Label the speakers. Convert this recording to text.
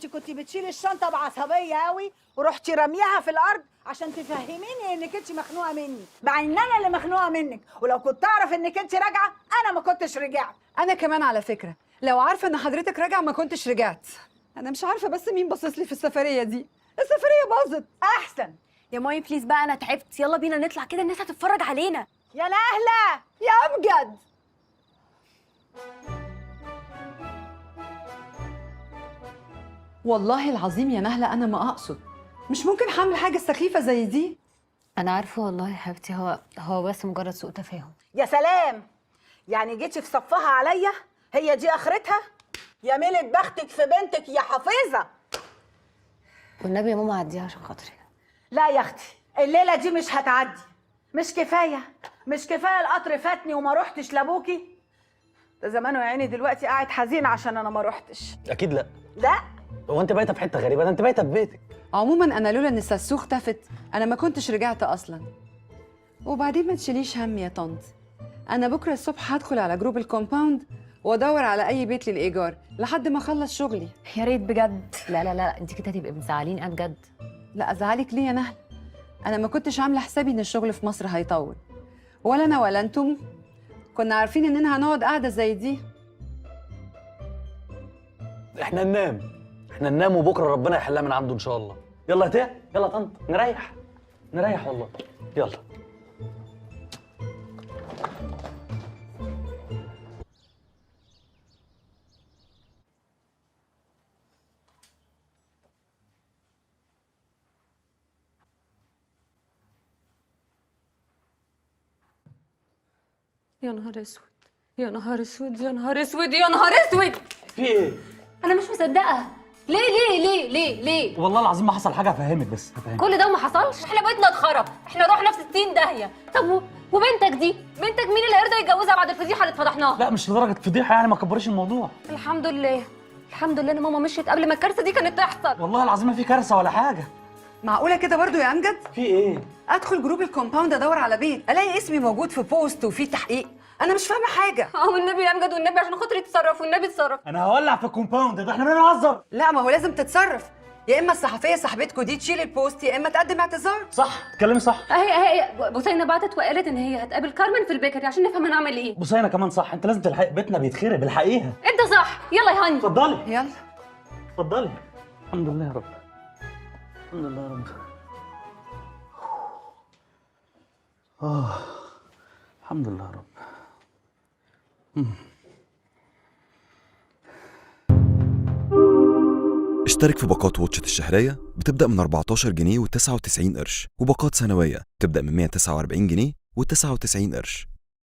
Speaker 1: انت كنت بتشيلي الشنطه بعصبيه قوي ورحتي رميها في الارض عشان تفهميني انك انت مخنوقه مني، مع ان انا اللي مخنوقه منك، ولو كنت اعرف انك انت راجعه انا ما كنتش رجعت.
Speaker 2: انا كمان على فكره لو عارفه ان حضرتك راجعه ما كنتش رجعت. انا مش عارفه بس مين باصص لي في السفريه دي، السفريه باظت.
Speaker 1: احسن.
Speaker 3: يا مامي بليز بقى، انا تعبت، يلا بينا نطلع كده، الناس هتتفرج علينا.
Speaker 1: يا نهله
Speaker 2: يا امجد، والله العظيم يا نهله انا ما اقصد، مش ممكن حامل حاجه سخيفه زي دي.
Speaker 3: انا عارفه والله يا حبيبتي، هو بس مجرد سوء تفاهم.
Speaker 1: يا سلام، يعني جيتي في صفها عليا؟ هي دي اخرتها؟ يا ميلة بختك في بنتك يا حفيظه.
Speaker 3: والنبي يا ماما عديها عشان خاطري.
Speaker 1: لا يا اختي، الليله دي مش هتعدي. مش كفايه القطر فاتني وما رحتش لابوكي؟ ده زمانه يا عيني دلوقتي قاعد حزين عشان انا ما رحتش.
Speaker 4: اكيد لا.
Speaker 1: لا،
Speaker 4: هو انت بايته في حته غريبه؟ ده انت بايته في بيتك.
Speaker 2: عموما انا لولا ان ساسو اختفت انا ما كنتش رجعت اصلا. وبعدين ما تشيليش هم يا طنط، انا بكره الصبح هدخل على جروب الكومباوند وادور على اي بيت للايجار لحد ما اخلص شغلي.
Speaker 3: يا ريت بجد. لا لا لا، انت كده هتبقي مزعلين بجد.
Speaker 2: لا ازعلك ليه يا نهل؟ انا ما كنتش عامله حسابي ان الشغل في مصر هيطول، ولا انا ولا انتم كنا عارفين اننا هنقعد قاعده زي دي.
Speaker 4: احنا ننام وبكره ربنا يحلها من عنده ان شاء الله. يلا يا تيه، يلا يا طنط، نريح والله. يلا.
Speaker 3: يا نهار اسود، يا نهار اسود، يا نهار اسود، يا نهار اسود.
Speaker 4: في ايه؟
Speaker 3: انا مش مصدقه. ليه
Speaker 4: والله العظيم ما حصل حاجه، هفهمك بس هفهمك.
Speaker 3: كل ده وما حصلش؟ احنا بيتنا اتخرب، احنا رحنا في 60 داهيه. طب وبنتك دي، بنتك مين اللي هيرضى يتجوزها بعد الفضيحه اللي اتفضحناها؟
Speaker 4: لا مش لدرجه فضيحه يعني، ما كبريش الموضوع.
Speaker 3: الحمد لله، الحمد لله ان ماما مشيت قبل ما الكارثه دي كانت تحصل.
Speaker 4: والله العظيم ما في كارثه ولا حاجه.
Speaker 2: معقوله كده برضو يا امجد؟
Speaker 4: في ايه؟
Speaker 2: ادخل جروب الكومباوند ادور على بيت الاقي اسمي موجود في بوست وفي تحقيق؟ انا مش فاهمه حاجه.
Speaker 3: والنبي يا امجد، والنبي عشان خاطري تتصرف، والنبي اتصرف.
Speaker 4: انا هولع في الكومباوند ده، احنا بنهزر.
Speaker 2: لا ما هو لازم تتصرف، يا اما الصحفيه صاحبتكوا دي تشيل البوست يا اما تقدم اعتذار.
Speaker 4: صح، تتكلمي صح.
Speaker 3: اهي بوسينه بعتت وقالت ان هي هتقابل كارمن في البيكري عشان نفهم هنعمل ايه.
Speaker 4: بصي انا كمان صح، انت لازم تلحقي، بيتنا بيتخرب، الحقيقه.
Speaker 3: انت صح، يلا يا هاني
Speaker 4: اتفضلي
Speaker 2: يلا
Speaker 4: اتفضلي. الحمد لله يا رب، الحمد لله يا رب. الحمد لله يا رب.
Speaker 5: اشترك في باقات واتشت الشهرية بتبدأ من 14 جنيه و99 قرش، وباقات سنوية بتبدأ من 149 جنيه و99 قرش.